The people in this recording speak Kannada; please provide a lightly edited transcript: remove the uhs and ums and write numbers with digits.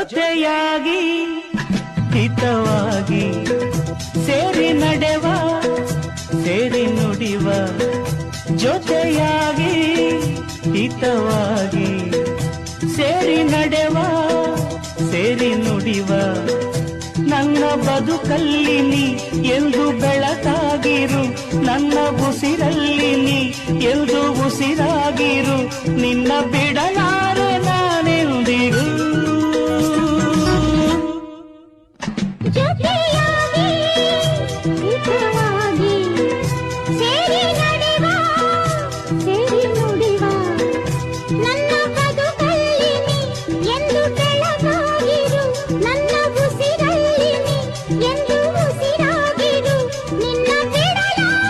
ಜೊತೆಯಾಗಿ ಹಿತವಾಗಿ ಸೇರಿ ನಡೆವ ಸೇರಿ ನುಡಿವ ಜೊತೆಯಾಗಿ ಹಿತವಾಗಿ ಸೇರಿ ನಡೆವ ಸೇರಿ ನುಡಿವ ನನ್ನ ಬದುಕಲ್ಲಿ ನೀ ಎಂದು ಬೆಳಕಾಗಿರು ನನ್ನ ಉಸಿರಲ್ಲಿ ನೀ ಎಂದು ಉಸಿರಾಗಿರು ನಿನ್ನ